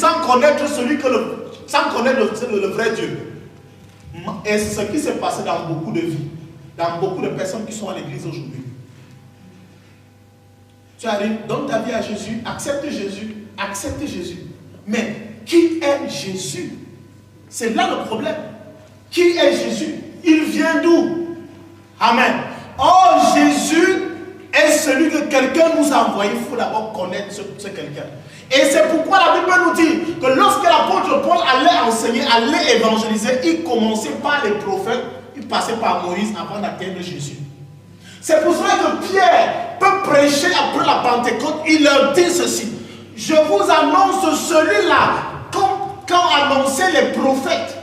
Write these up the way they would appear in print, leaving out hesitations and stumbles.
sans connaître sans connaître le vrai Dieu. Et c'est ce qui s'est passé dans beaucoup de vies, dans beaucoup de personnes qui sont à l'église aujourd'hui. Tu arrives, donne ta vie à Jésus, accepte Jésus, accepte Jésus. Mais qui est Jésus? C'est là le problème. Qui est Jésus? Il vient d'où? Amen. Oh, Jésus est celui que quelqu'un nous a envoyé. Il faut d'abord connaître ce quelqu'un. Et c'est pourquoi la Bible nous dit que lorsque l'apôtre Paul allait enseigner, allait évangéliser, il commençait par les prophètes, il passait par Moïse avant d'atteindre Jésus. C'est pour cela que Pierre peut prêcher après la Pentecôte. Il leur dit ceci: je vous annonce celui-là, quand annonçaient les prophètes.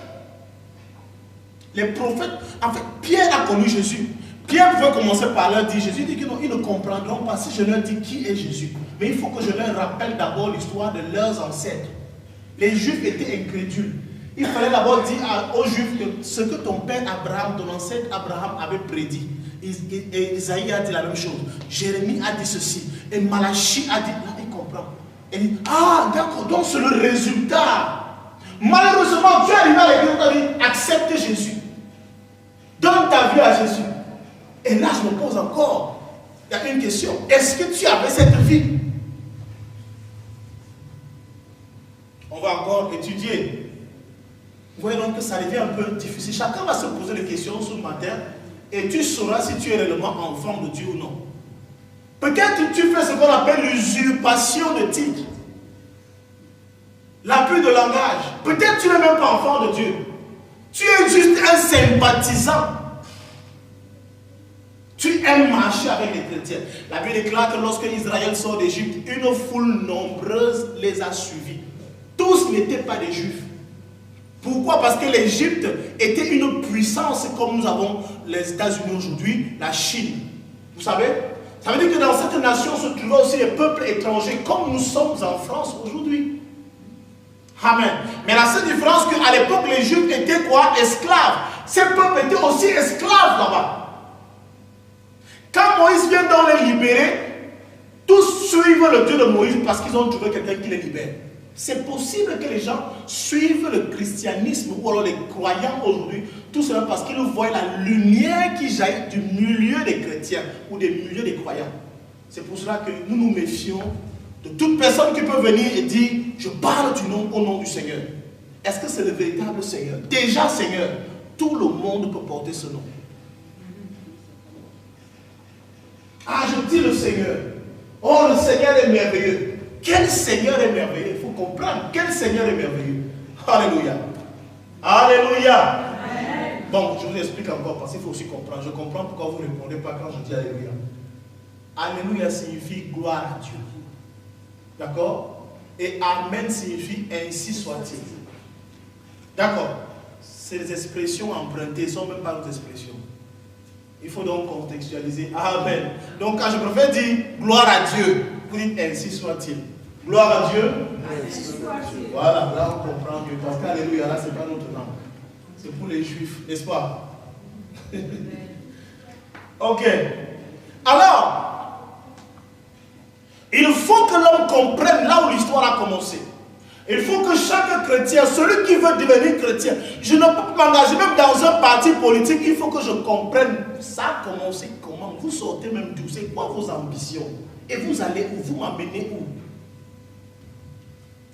Les prophètes, en fait, Pierre a connu Jésus. Pierre pouvait commencer par leur dire, Jésus dit qu'ils ne comprendront pas si je leur dis qui est Jésus. Mais il faut que je leur rappelle d'abord l'histoire de leurs ancêtres. Les Juifs étaient incrédules. Il fallait d'abord dire aux Juifs que ce que ton père Abraham, ton ancêtre Abraham avait prédit. Et Isaïe a dit la même chose. Jérémie a dit ceci. Et Malachie a dit, là, il comprend. Il dit, ah d'accord, donc c'est le résultat. Malheureusement, tu es arrivé à l'église, tu as dit, accepte Jésus. Donne ta vie à Jésus. Et là, je me pose encore, il y a une question. Est-ce que tu avais cette vie? On va encore étudier. Vous voyez donc que ça devient un peu difficile. Chacun va se poser des questions ce matin et tu sauras si tu es réellement enfant de Dieu ou non. Peut-être tu fais ce qu'on appelle l'usurpation de titre. L'abus de langage. Peut-être tu n'es même pas enfant de Dieu. Tu es juste un sympathisant. Tu aimes marcher avec les chrétiens. La Bible déclare que lorsque Israël sort d'Égypte, une foule nombreuse les a suivis. Tous n'étaient pas des Juifs. Pourquoi? Parce que l'Égypte était une puissance comme nous avons les États-Unis aujourd'hui, la Chine. Vous savez? Ça veut dire que dans cette nation se trouvaient aussi les peuples étrangers comme nous sommes en France aujourd'hui. Amen. Mais la seule différence qu'à l'époque les Juifs étaient quoi? Esclaves. Ces peuples étaient aussi esclaves là-bas. Quand Moïse vient donc les libérer, tous suivent le Dieu de Moïse parce qu'ils ont trouvé quelqu'un qui les libère. C'est possible que les gens suivent le christianisme ou alors les croyants aujourd'hui, tout cela parce qu'ils voient la lumière qui jaillit du milieu des chrétiens ou des milieux des croyants. C'est pour cela que nous nous méfions de toute personne qui peut venir et dire « Je parle du nom au nom du Seigneur ». Est-ce que c'est le véritable Seigneur? Déjà Seigneur, tout le monde peut porter ce nom. Ah, je dis le Seigneur. Oh, le Seigneur est merveilleux. Quel Seigneur est merveilleux? Il faut comprendre. Quel Seigneur est merveilleux? Alléluia. Alléluia. Amen. Bon, je vous explique encore parce qu'il faut aussi comprendre. Je comprends pourquoi vous ne répondez pas quand je dis Alléluia. Alléluia signifie gloire à Dieu. D'accord? Et Amen signifie ainsi soit-il. D'accord? Ces expressions empruntées ne sont même pas nos expressions. Il faut donc contextualiser. Amen. Donc quand je préfère dire gloire à Dieu, vous dites ainsi soit-il. Gloire à Dieu. Ainsi soit-il. Voilà, là on comprend que parce qu'Alléluia, là c'est pas notre langue. C'est pour les Juifs, n'est-ce pas? Ok. Alors, il faut que l'homme comprenne là où l'histoire a commencé. Il faut que chaque chrétien, celui qui veut devenir chrétien, je ne peux pas m'engager même dans un parti politique, il faut que je comprenne ça a commencé comment, vous sortez même d'où, c'est quoi vos ambitions, et vous allez où, vous m'amenez où.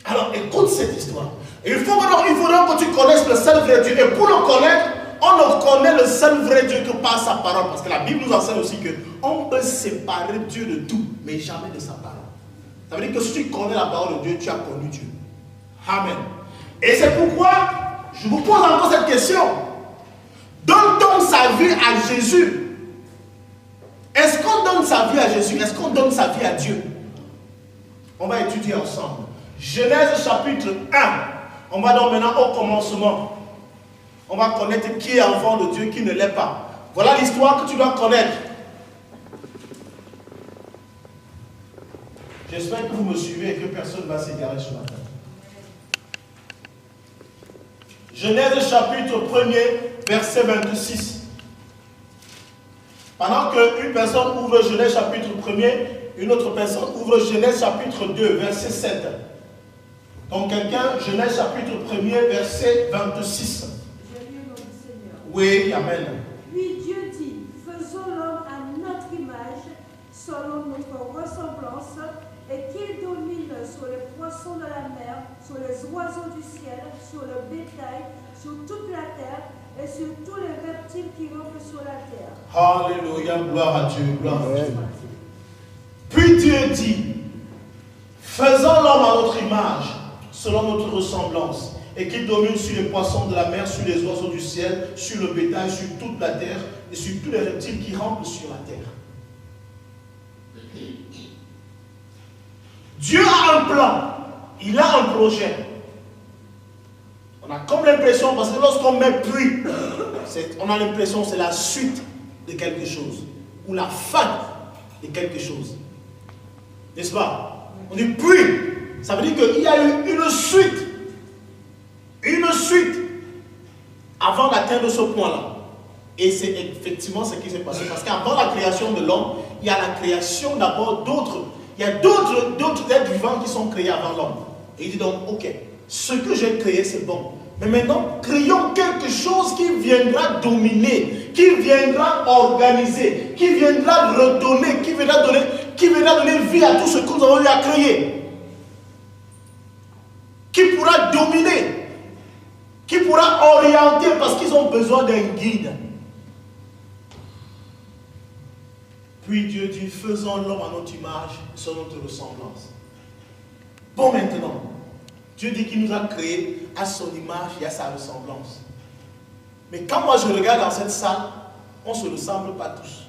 Alors écoute cette histoire. Il faut que tu connaisses le seul vrai Dieu, et pour le connaître, on ne connaît le seul vrai Dieu que par sa parole, parce que la Bible nous enseigne aussi qu'on peut séparer Dieu de tout, mais jamais de sa parole. Ça veut dire que si tu connais la parole de Dieu, tu as connu Dieu. Amen. Et c'est pourquoi je vous pose encore cette question. Donne-t-on sa vie à Jésus? Est-ce qu'on donne sa vie à Jésus? Est-ce qu'on donne sa vie à Dieu? On va étudier ensemble. Genèse chapitre 1. On va donc maintenant au commencement. On va connaître qui est enfant de Dieu, qui ne l'est pas. Voilà l'histoire que tu dois connaître. J'espère que vous me suivez et que personne ne va s'égarer ce matin. Genèse chapitre 1er, verset 26. Pendant qu'une personne ouvre Genèse chapitre 1er, une autre personne ouvre Genèse chapitre 2, verset 7. Donc quelqu'un, Genèse chapitre 1er, verset 26. Je lis au nom du Seigneur. Oui, amen. Puis Dieu dit, faisons l'homme à notre image, selon notre ressemblance, et qu'il domine sur les poissons de la mer, sur les oiseaux du ciel, sur le bétail, sur toute la terre, et sur tous les reptiles qui rampent sur la terre. Alléluia, gloire à Dieu, gloire à Dieu. Puis Dieu dit, faisons l'homme à notre image, selon notre ressemblance, et qu'il domine sur les poissons de la mer, sur les oiseaux du ciel, sur le bétail, sur toute la terre, et sur tous les reptiles qui rampent sur la terre. Dieu a un plan, il a un projet. On a comme l'impression, parce que lorsqu'on met puis, on a l'impression que c'est la suite de quelque chose, ou la fin de quelque chose. N'est-ce pas? On dit puis, ça veut dire qu'il y a eu une suite avant d'atteindre ce point-là. Et c'est effectivement ce qui s'est passé. Parce qu'avant la création de l'homme, il y a la création d'abord d'autres. Il y a d'autres êtres vivants qui sont créés avant l'homme. Et il dit donc, ok, ce que j'ai créé, c'est bon. Mais maintenant, créons quelque chose qui viendra dominer, qui viendra organiser, qui viendra redonner, qui viendra donner vie à tout ce que nous avons eu à créer. Qui pourra dominer, qui pourra orienter parce qu'ils ont besoin d'un guide. Puis Dieu dit, faisons l'homme à notre image, selon notre ressemblance. Bon, maintenant, Dieu dit qu'il nous a créés à son image et à sa ressemblance. Mais quand moi je regarde dans cette salle, on ne se ressemble pas tous.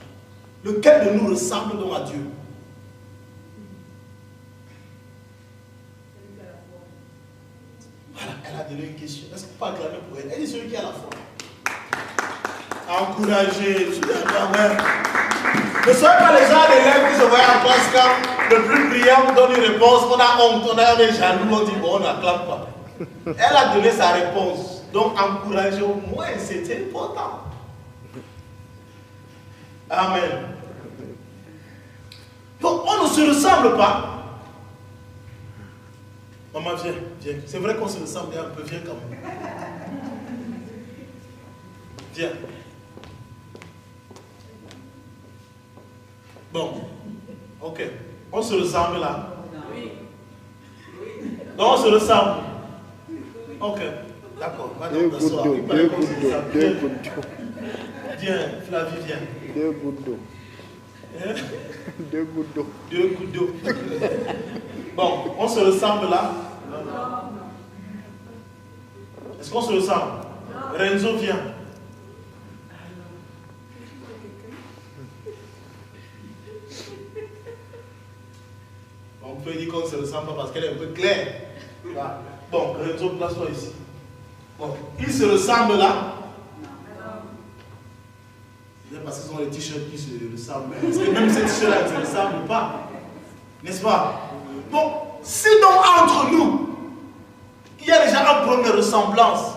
Lequel de nous ressemble donc à Dieu? Voilà, elle a donné une question. Est-ce qu'on peut acclamer pour elle? Elle dit celui qui a la foi. Encourager. Ne soyez pas les gens d'élèves qui se voient en classe quand le plus brillant donne une réponse, on a honte, on a des jaloux, on dit bon, on n'acclame pas. Elle a donné sa réponse. Donc encourager au moins, c'était important. Amen. Donc on ne se ressemble pas. Maman, viens, viens. C'est vrai qu'on se ressemble un peu, viens quand même. Viens. Bon, ok. On se ressemble là. Oui. Donc on se ressemble. Ok, d'accord. Viens, Flavie, viens. 2 gouttes d'eau. 2 gouttes d'eau. 2 gouttes d'eau. Bon, on se ressemble là. Est-ce qu'on se ressemble? Renzo, viens. On peut dire qu'on se ressemble parce qu'elle est un peu claire. Là. Bon, Renzo, place-toi ici. Bon, ils se ressemblent là. C'est parce qu'ils ont les t-shirts qui se ressemblent. Parce que même ces t-shirts-là ne se ressemblent pas. N'est-ce pas? Bon, si donc entre nous, il y a déjà un problème de ressemblance,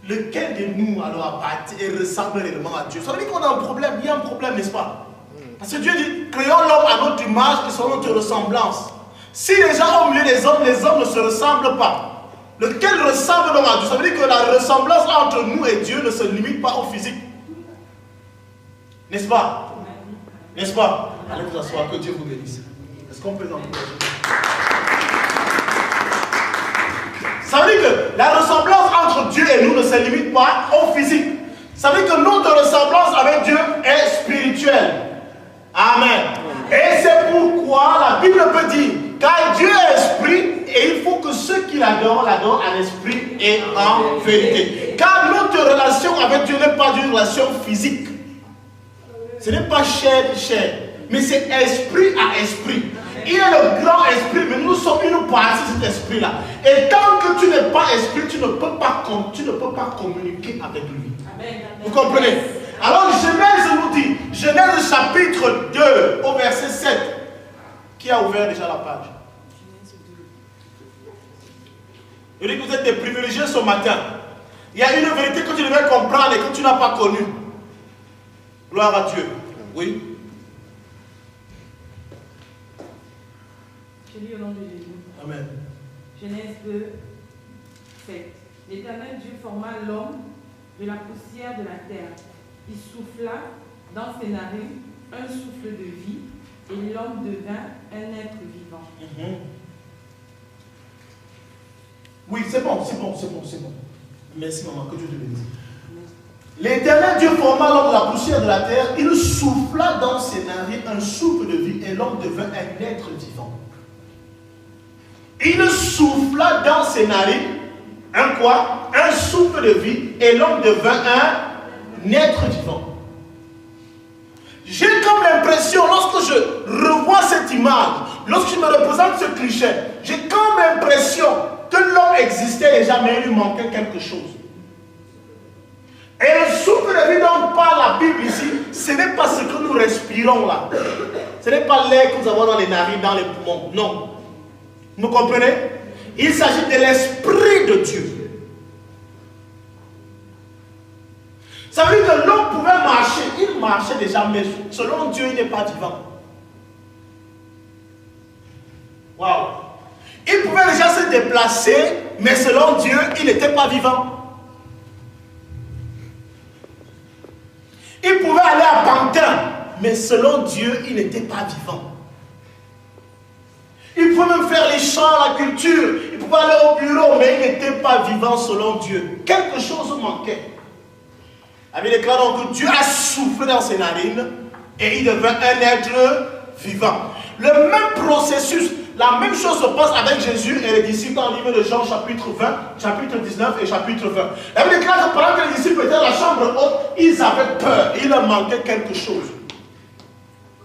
lequel de nous alors ressemble réellement à Dieu? Ça veut dire qu'on a un problème, il y a un problème, n'est-ce pas? Parce que Dieu dit, créons l'homme à notre image et selon notre ressemblance. Si les gens au milieu des hommes ne se ressemblent pas, lequel ressemble donc à Dieu? Ça veut dire que la ressemblance entre nous et Dieu ne se limite pas au physique. N'est-ce pas? N'est-ce pas? Allez vous asseoir, que Dieu vous bénisse. Est-ce qu'on peut encourager? Ça veut dire que la ressemblance entre Dieu et nous ne se limite pas au physique. Ça veut dire que notre ressemblance avec Dieu est spirituelle. Amen. Et c'est pourquoi la Bible peut dire, car Dieu est esprit et il faut que ceux qui l'adorent en esprit et en vérité. Car notre relation avec Dieu n'est pas une relation physique. Ce n'est pas chair de chair, mais c'est esprit à esprit. Il est le grand esprit, mais nous sommes une partie de cet esprit-là. Et tant que tu n'es pas esprit, tu ne peux pas communiquer avec lui. Amen. Vous comprenez? Alors Genèse nous dit, Genèse chapitre 2 au verset 7, qui a ouvert déjà la page? Je dis que vous êtes des privilégiés ce matin. Il y a une vérité que tu devais comprendre et que tu n'as pas connue. Gloire à Dieu. Oui. Je lis au nom de Jésus. Amen. Genèse 2, 7. L'Éternel Dieu forma l'homme de la poussière de la terre. Il souffla dans ses narines un souffle de vie et l'homme devint un être vivant. Oui, c'est bon. Merci maman, que Dieu te bénisse. L'Éternel Dieu forma l'homme de la poussière de la terre, il souffla dans ses narines un souffle de vie et l'homme devint un être vivant. Il souffla dans ses narines un quoi? Un souffle de vie et l'homme devint un être vivant. J'ai comme l'impression, lorsque je revois cette image, lorsque je me représente ce cliché, j'ai comme l'impression que l'homme existait déjà, mais il lui manquait quelque chose. Et le souffle de vie dont parle la Bible ici, ce n'est pas ce que nous respirons là. Ce n'est pas l'air que nous avons dans les narines, dans les poumons. Non. Vous comprenez? Il s'agit de l'Esprit de Dieu. Ça veut dire que l'homme pouvait marcher. Il marchait déjà, mais selon Dieu, il n'est pas vivant. Waouh! Il pouvait déjà se déplacer, mais selon Dieu, il n'était pas vivant. Il pouvait aller à Pantin, mais selon Dieu, il n'était pas vivant. Il pouvait même faire les champs, la culture. Il pouvait aller au bureau, mais il n'était pas vivant selon Dieu. Quelque chose manquait. La Bible déclare donc que Dieu a soufflé dans ses narines et il devint un être vivant. Le même processus, la même chose se passe avec Jésus et les disciples dans le livre de Jean, chapitre 20, chapitre 19 et chapitre 20. La Bible déclare que pendant que les disciples étaient dans la chambre haute, ils avaient peur, il leur manquait quelque chose.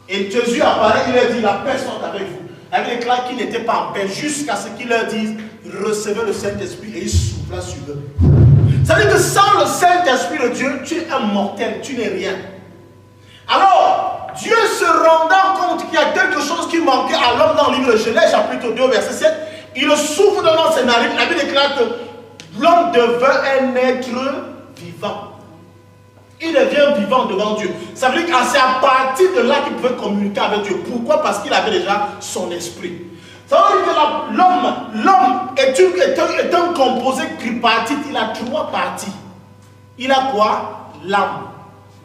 Et Jésus apparaît, il leur dit, la paix soit avec vous. La Bible déclare qu'ils n'étaient pas en paix jusqu'à ce qu'il leur dise, recevez le Saint-Esprit et il souffla sur eux. Ça veut dire que sans le Saint-Esprit de Dieu, tu es un mortel, tu n'es rien. Alors, Dieu se rendant compte qu'il y a quelque chose qui manquait à l'homme dans le livre de Genèse, chapitre 2, verset 7, il le souffle dans ses narines. La Bible déclare que l'homme devint un être vivant. Il devient vivant devant Dieu. Ça veut dire que c'est à partir de là qu'il pouvait communiquer avec Dieu. Pourquoi? Parce qu'il avait déjà son esprit. Ça veut dire que l'homme est un composé tripartite. Il a 3 parties. Il a quoi? L'âme,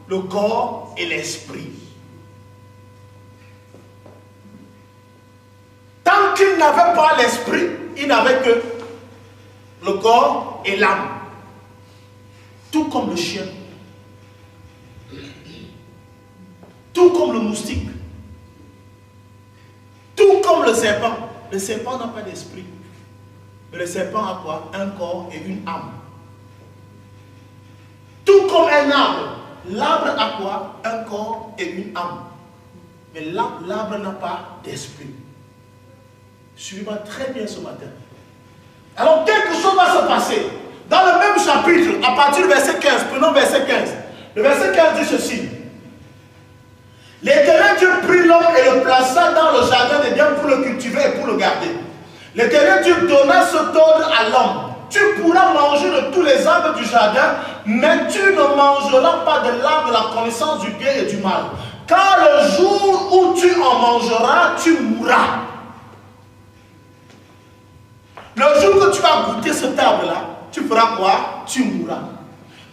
le corps et l'esprit. Tant qu'il n'avait pas l'esprit, il n'avait que le corps et l'âme. Tout comme le chien. Tout comme le moustique. Tout comme le serpent. Le serpent n'a pas d'esprit. Mais le serpent a quoi? Un corps et une âme. Tout comme un arbre. L'arbre a quoi? Un corps et une âme. Mais l'arbre n'a pas d'esprit. Suivez-moi très bien ce matin. Alors quelque chose va se passer. Dans le même chapitre, à partir du verset 15, prenons verset 15. Le verset 15 dit ceci. L'Éternel Dieu prit l'homme et le plaça dans le jardin d'Éden pour le cultiver et pour le garder. L'Éternel Dieu donna cet ordre à l'homme. Tu pourras manger de tous les arbres du jardin, mais tu ne mangeras pas de l'arbre de la connaissance du bien et du mal. Car le jour où tu en mangeras, tu mourras. Le jour que tu vas goûter cet arbre-là, tu feras quoi? Tu mourras.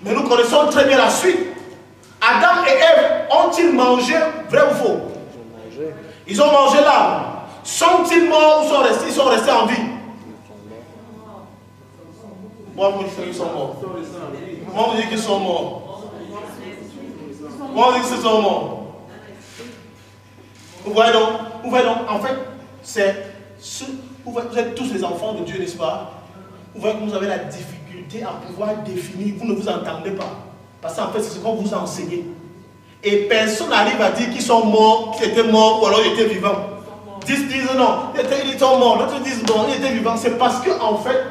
Mais nous connaissons très bien la suite. Adam et Ève ont-ils mangé, vrai ou faux? Ils ont mangé l'arbre. Sont-ils morts ou sont restés? Ils sont restés en vie. Moi, vous dites qu'ils sont morts. Moi, vous dites qu'ils sont morts. Moi, vous dites qu'ils sont morts. Vous voyez donc, en fait, c'est ce. Vous êtes tous les enfants de Dieu, n'est-ce pas? Vous voyez que vous avez la difficulté à pouvoir définir. Vous ne vous entendez pas. Parce qu'en fait, c'est ce qu'on vous enseignez. Et personne n'arrive à dire qu'ils sont morts, qu'ils étaient morts ou alors ils étaient vivants. Disent non, ils sont morts. D'autres disent non, ils étaient vivants. C'est parce qu'en fait,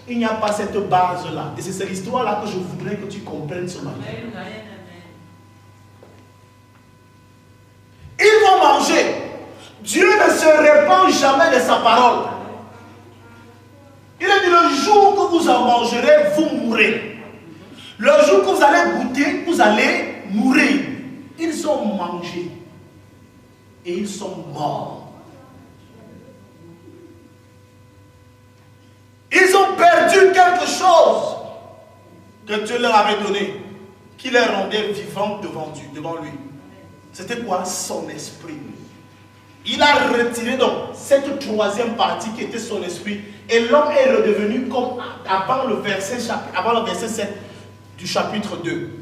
il n'y a pas cette base-là. Et c'est cette histoire-là que je voudrais que tu comprennes ce matin. Ils vont manger. Dieu ne se répand jamais de sa parole. Il a dit le jour que vous en mangerez, vous mourrez. Le jour que vous allez goûter, vous allez mourir. Ils ont mangé et ils sont morts. que Dieu leur avait donné, qui les rendait vivants devant lui. C'était quoi? Son esprit. Il a retiré donc cette troisième partie qui était son esprit, et l'homme est redevenu comme avant le verset 7 du chapitre 2.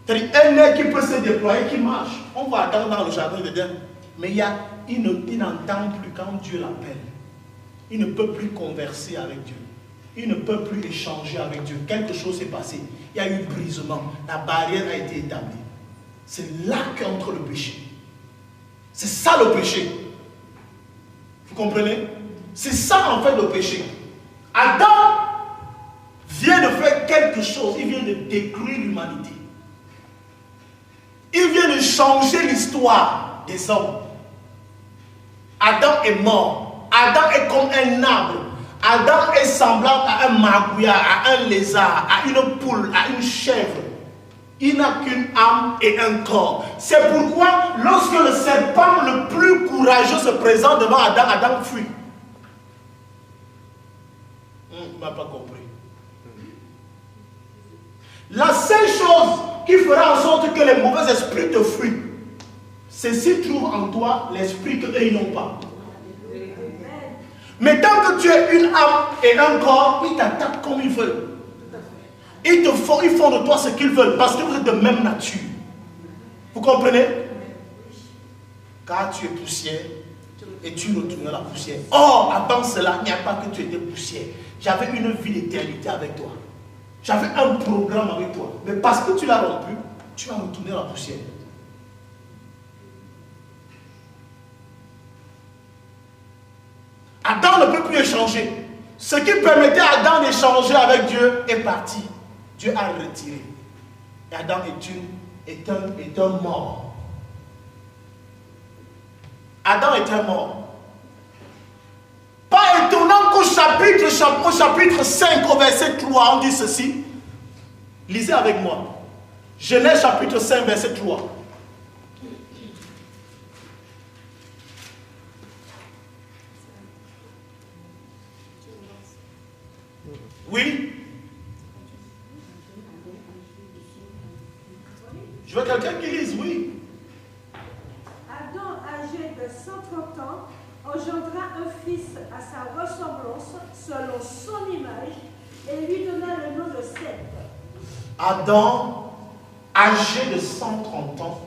C'est-à-dire un nez qui peut se déployer, qui marche. On va attendre dans le jardin d'Éden, mais il n'entend plus quand Dieu l'appelle. Il ne peut plus converser avec Dieu. Il ne peut plus échanger avec Dieu. Quelque chose s'est passé. Il y a eu brisement. La barrière a été établie. C'est là qu'entre le péché. C'est ça le péché. Vous comprenez? C'est ça en fait le péché. Adam vient de faire quelque chose. Il vient de détruire l'humanité. Il vient de changer l'histoire des hommes. Adam est mort. Adam est comme un arbre. Adam est semblable à un magouillard, à un lézard, à une poule, à une chèvre. Il n'a qu'une âme et un corps. C'est pourquoi, lorsque le serpent le plus courageux se présente devant Adam, Adam fuit. Il ne m'a pas compris. La seule chose qui fera en sorte que les mauvais esprits te fuient, c'est s'ils trouvent en toi l'esprit qu'eux ils n'ont pas. Mais tant que tu es une âme et un corps, ils t'attaquent comme ils veulent. Ils font de toi ce qu'ils veulent parce que vous êtes de même nature. Vous comprenez? Car tu es poussière et tu retournes la poussière. Or, avant cela, il n'y a pas que tu étais poussière. J'avais une vie d'éternité avec toi. J'avais un programme avec toi. Mais parce que tu l'as rompu, tu vas retourner la poussière. Adam ne peut plus échanger. Ce qui permettait à Adam d'échanger avec Dieu est parti. Dieu a retiré. Et Adam est un mort. Adam est un mort. Pas étonnant qu'au chapitre 5, au verset 3, on dit ceci. Lisez avec moi. Genèse chapitre 5, verset 3. Oui. Je veux quelqu'un qui lise, oui. Adam, âgé de 130 ans, engendra un fils à sa ressemblance, selon son image, et lui donna le nom de Seth. Adam, âgé de 130 ans,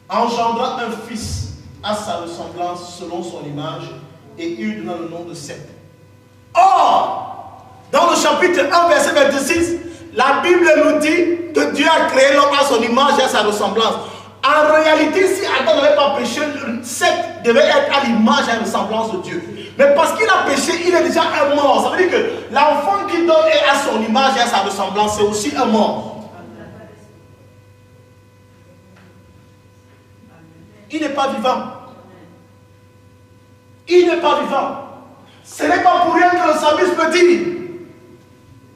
engendra un fils à sa ressemblance selon son image et il lui donna le nom de Seth. Or, dans le chapitre 1, verset 26, la Bible nous dit que Dieu a créé l'homme à son image et à sa ressemblance. En réalité, si Adam n'avait pas péché, Seth devait être à l'image et à la ressemblance de Dieu. Mais parce qu'il a péché, il est déjà un mort. Ça veut dire que l'enfant qui donne est à son image et à sa ressemblance, c'est aussi un mort. Il n'est pas vivant. Il n'est pas vivant. Ce n'est pas pour rien que le psalmiste peut dire: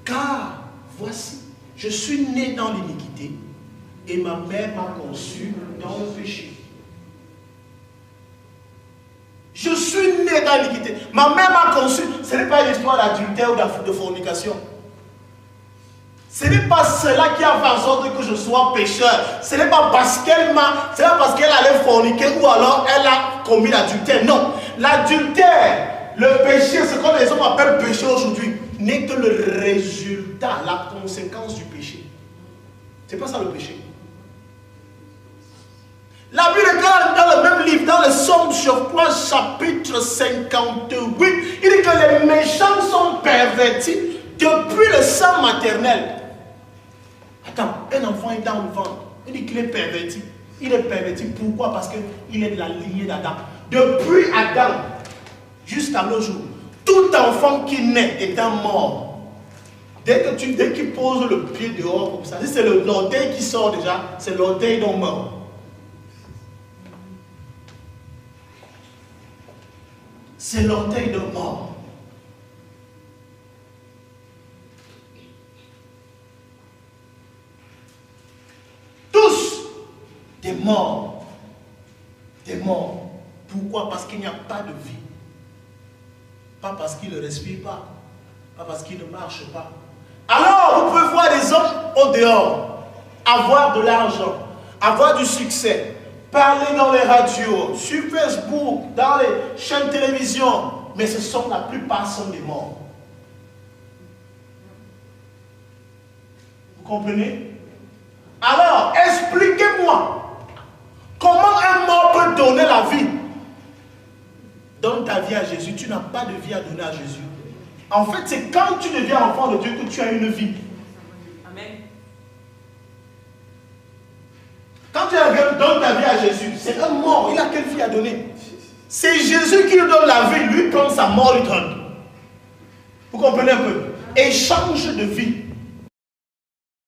car voici, je suis né dans l'iniquité et ma mère m'a conçu dans le péché. Je suis né dans l'iniquité. Ma mère m'a conçu. Ce n'est pas une histoire d'adultère ou de fornication. Ce n'est pas cela qui a fait en sorte que je sois pécheur. Ce n'est pas parce qu'elle allait forniquer ou alors elle a commis l'adultère. Non. L'adultère, le péché, ce que les hommes appellent péché aujourd'hui, n'est que le résultat, la conséquence du péché. C'est pas ça le péché. La Bible est dans le même livre, dans le Somme chapitre 58, il dit que les méchants sont pervertis depuis le sein maternel. Attends, un enfant est dans le ventre, il dit qu'il est perverti. Il est perverti, pourquoi? Parce qu'il est de la lignée d'Adam. Depuis Adam jusqu'à nos jours, tout enfant qui naît est un mort. Dès qu'il pose le pied dehors comme ça, si c'est l'orteil qui sort déjà, c'est l'orteil d'un mort. C'est l'orteil d'un mort. Tous des morts. Des morts. Pourquoi? Parce qu'il n'y a pas de vie. Pas parce qu'il ne respire pas. Pas parce qu'il ne marche pas. Alors, vous pouvez voir des hommes au dehors, avoir de l'argent, avoir du succès, parler dans les radios, sur Facebook, dans les chaînes de télévision, mais la plupart sont des morts. Vous comprenez? Alors, expliquez-moi, comment un mort peut donner la vie? Donne ta vie à Jésus, tu n'as pas de vie à donner à Jésus. En fait, c'est quand tu deviens enfant de Dieu que tu as une vie. Amen. Quand tu donnes ta vie à Jésus, c'est un mort, il a quelle vie à donner? C'est Jésus qui lui donne la vie, lui prend sa mort, lui donne. Vous comprenez un peu? Échange de vie.